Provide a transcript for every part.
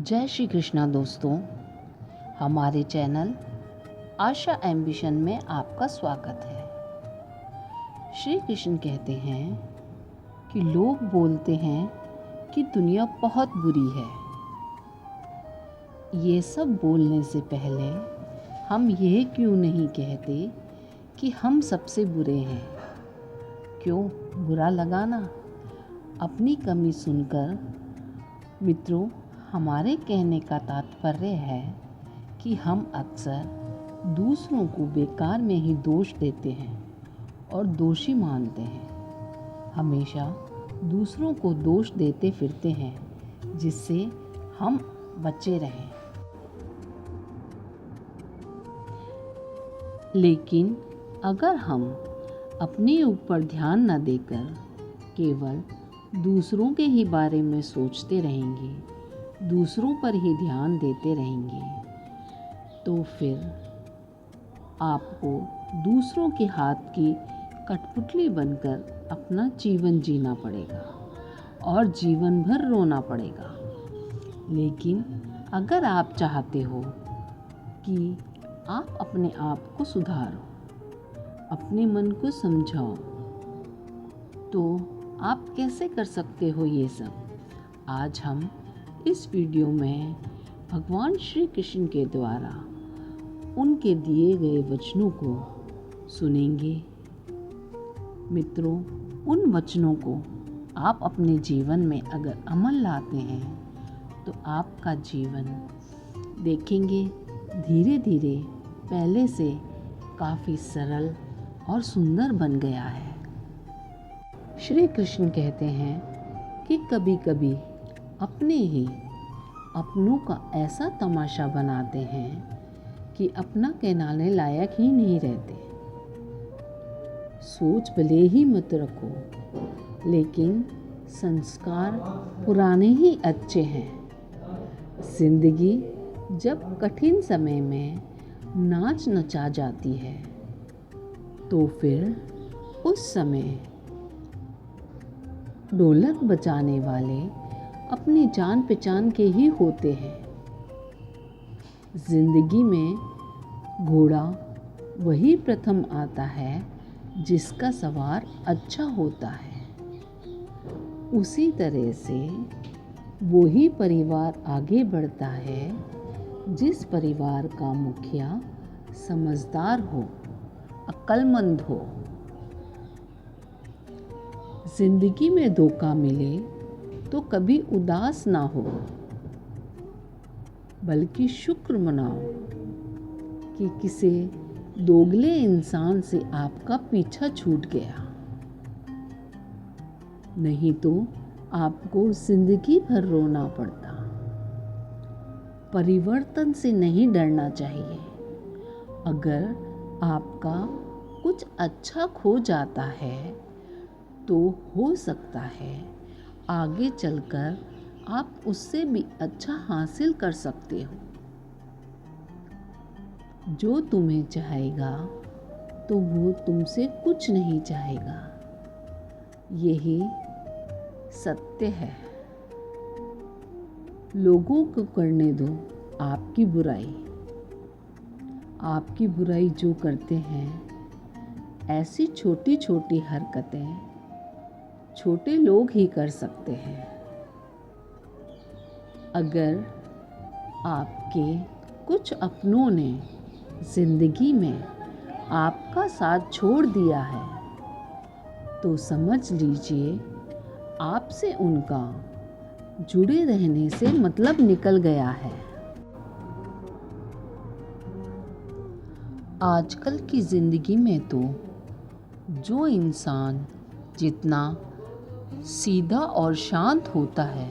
जय श्री कृष्णा दोस्तों, हमारे चैनल आशा एम्बिशन में आपका स्वागत है। श्री कृष्ण कहते हैं कि लोग बोलते हैं कि दुनिया बहुत बुरी है। ये सब बोलने से पहले हम यह क्यों नहीं कहते कि हम सबसे बुरे हैं? क्यों बुरा लगाना? अपनी कमी सुनकर मित्रों, हमारे कहने का तात्पर्य है कि हम अक्सर दूसरों को बेकार में ही दोष देते हैं और दोषी मानते हैं। हमेशा दूसरों को दोष देते फिरते हैं जिससे हम बचे रहें। लेकिन अगर हम अपने ऊपर ध्यान न देकर केवल दूसरों के ही बारे में सोचते रहेंगे, दूसरों पर ही ध्यान देते रहेंगे, तो फिर आपको दूसरों के हाथ की कठपुतली बनकर अपना जीवन जीना पड़ेगा और जीवन भर रोना पड़ेगा। लेकिन अगर आप चाहते हो कि आप अपने आप को सुधारो, अपने मन को समझाओ, तो आप कैसे कर सकते हो ये सब? आज हम इस वीडियो में भगवान श्री कृष्ण के द्वारा उनके दिए गए वचनों को सुनेंगे। मित्रों, उन वचनों को आप अपने जीवन में अगर अमल लाते हैं तो आपका जीवन देखेंगे धीरे धीरे पहले से काफ़ी सरल और सुंदर बन गया है। श्री कृष्ण कहते हैं कि कभी कभी अपने ही अपनों का ऐसा तमाशा बनाते हैं कि अपना कहलाने लायक ही नहीं रहते। सोच भले ही मत रखो, लेकिन संस्कार पुराने ही अच्छे हैं। जिंदगी जब कठिन समय में नाच नचा जाती है तो फिर उस समय ढोलक बजाने वाले अपनी जान पहचान के ही होते हैं। जिंदगी में घोड़ा वही प्रथम आता है जिसका सवार अच्छा होता है। उसी तरह से वही परिवार आगे बढ़ता है जिस परिवार का मुखिया समझदार हो, अक्लमंद हो। जिंदगी में धोखा मिले तो कभी उदास ना हो, बल्कि शुक्र मनाओ कि किसी दोगले इंसान से आपका पीछा छूट गया। नहीं तो आपको जिंदगी भर रोना पड़ता। परिवर्तन से नहीं डरना चाहिए। अगर आपका कुछ अच्छा खो जाता है तो हो सकता है आगे चलकर आप उससे भी अच्छा हासिल कर सकते हो। जो तुम्हें चाहेगा तो वो तुमसे कुछ नहीं चाहेगा। यही सत्य है। लोगों को करने दो आपकी बुराई। आपकी बुराई जो करते हैं, ऐसी छोटी छोटी हरकतें छोटे लोग ही कर सकते हैं। अगर आपके कुछ अपनों ने जिंदगी में आपका साथ छोड़ दिया है तो समझ लीजिए आपसे उनका जुड़े रहने से मतलब निकल गया है। आजकल की जिंदगी में तो जो इंसान जितना सीधा और शांत होता है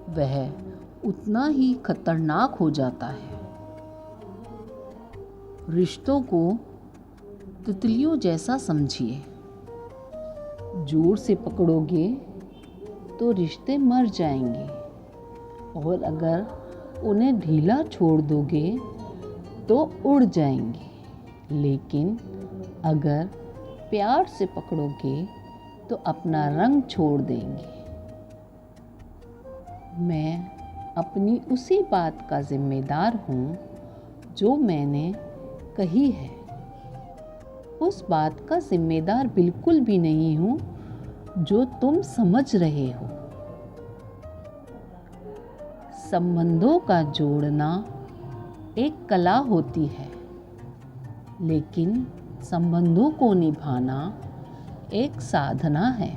वह उतना ही खतरनाक हो जाता है। रिश्तों को तितलियों जैसा समझिए। जोर से पकड़ोगे तो रिश्ते मर जाएंगे और अगर उन्हें ढीला छोड़ दोगे तो उड़ जाएंगे। लेकिन अगर प्यार से पकड़ोगे तो अपना रंग छोड़ देंगे। मैं अपनी उसी बात का जिम्मेदार हूँ जो मैंने कही है। उस बात का जिम्मेदार बिल्कुल भी नहीं हूँ जो तुम समझ रहे हो। संबंधों का जोड़ना एक कला होती है, लेकिन संबंधों को निभाना एक साधना है।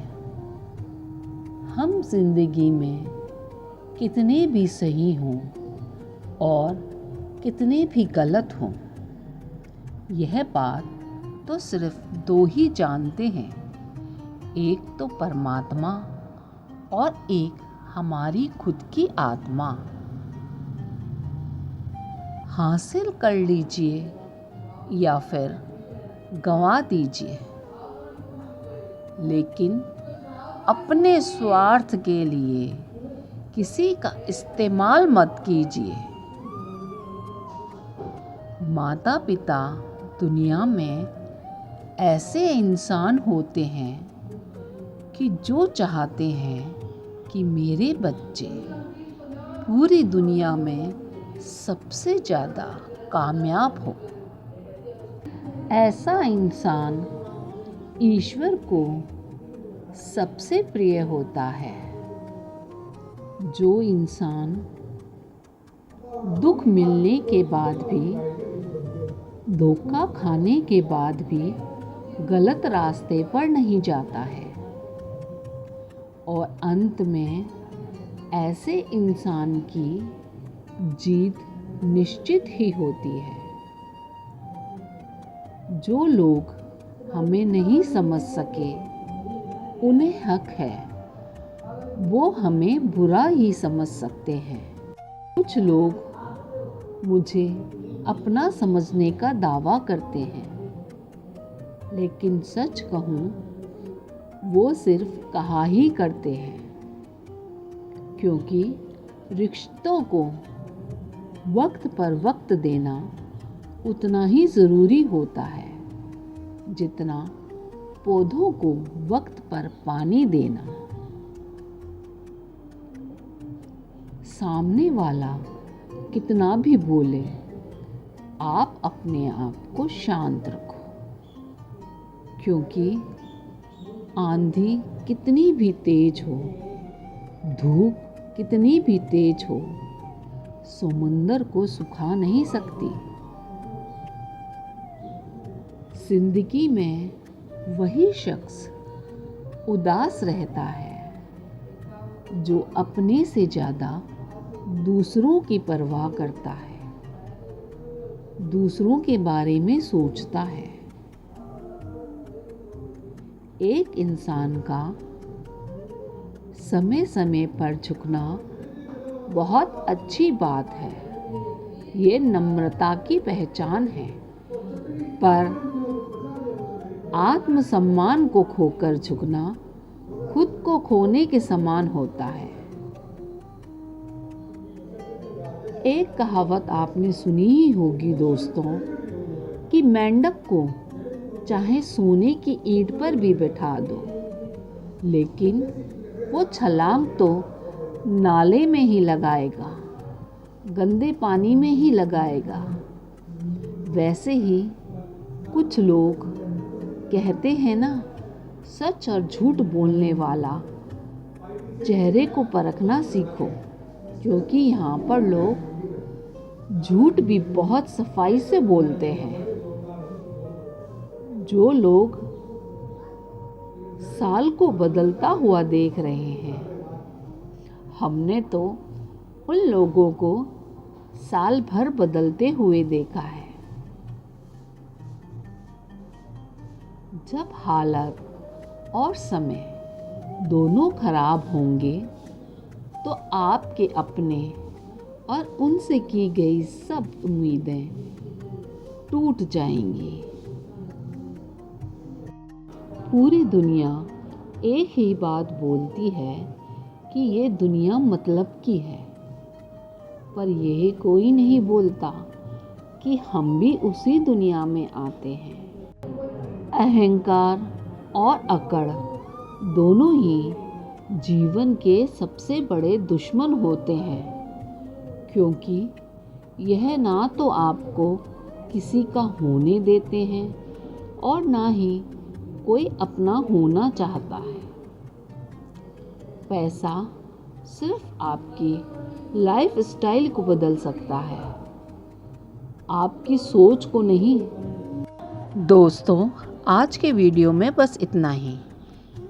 हम जिंदगी में कितने भी सही हों और कितने भी गलत हों, यह बात तो सिर्फ दो ही जानते हैं, एक तो परमात्मा और एक हमारी खुद की आत्मा। हासिल कर लीजिए या फिर गंवा दीजिए, लेकिन अपने स्वार्थ के लिए किसी का इस्तेमाल मत कीजिए। माता पिता दुनिया में ऐसे इंसान होते हैं कि जो चाहते हैं कि मेरे बच्चे पूरी दुनिया में सबसे ज़्यादा कामयाब हो। ऐसा इंसान ईश्वर को सबसे प्रिय होता है। जो इंसान दुख मिलने के बाद भी, धोखा खाने के बाद भी गलत रास्ते पर नहीं जाता है, और अंत में ऐसे इंसान की जीत निश्चित ही होती है। जो लोग हमें नहीं समझ सके, उन्हें हक है वो हमें बुरा ही समझ सकते हैं। कुछ लोग मुझे अपना समझने का दावा करते हैं, लेकिन सच कहूँ वो सिर्फ कहा ही करते हैं, क्योंकि रिश्तों को वक्त पर वक्त देना उतना ही ज़रूरी होता है जितना पौधों को वक्त पर पानी देना। सामने वाला कितना भी बोले, आप अपने आप को शांत रखो, क्योंकि आंधी कितनी भी तेज हो, धूप कितनी भी तेज हो, समुंदर को सुखा नहीं सकती। जिंदगी में वही शख्स उदास रहता है जो अपने से ज़्यादा दूसरों की परवाह करता है, दूसरों के बारे में सोचता है। एक इंसान का समय समय पर झुकना बहुत अच्छी बात है, ये नम्रता की पहचान है, पर आत्मसम्मान को खोकर झुकना खुद को खोने के समान होता है। एक कहावत आपने सुनी ही होगी दोस्तों, कि मेंढक को चाहे सोने की ईंट पर भी बैठा दो, लेकिन वो छलांग तो नाले में ही लगाएगा, गंदे पानी में ही लगाएगा। वैसे ही कुछ लोग कहते हैं ना, सच और झूठ बोलने वाला चेहरे को परखना सीखो, क्योंकि यहाँ पर लोग झूठ भी बहुत सफाई से बोलते हैं। जो लोग साल को बदलता हुआ देख रहे हैं, हमने तो उन लोगों को साल भर बदलते हुए देखा है। जब हालत और समय दोनों खराब होंगे तो आपके अपने और उनसे की गई सब उम्मीदें टूट जाएंगी। पूरी दुनिया एक ही बात बोलती है कि ये दुनिया मतलब की है, पर यह कोई नहीं बोलता कि हम भी उसी दुनिया में आते हैं। अहंकार और अकड़ दोनों ही जीवन के सबसे बड़े दुश्मन होते हैं। क्योंकि यह ना तो आपको किसी का होने देते हैं और ना ही कोई अपना होना चाहता है। पैसा सिर्फ आपकी लाइफ स्टाइल को बदल सकता है, आपकी सोच को नहीं। दोस्तों, आज के वीडियो में बस इतना ही।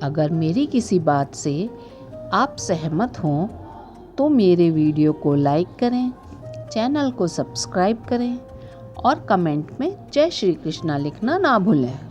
अगर मेरी किसी बात से आप सहमत हों तो मेरे वीडियो को लाइक करें, चैनल को सब्सक्राइब करें और कमेंट में जय श्री कृष्णा लिखना ना भूलें।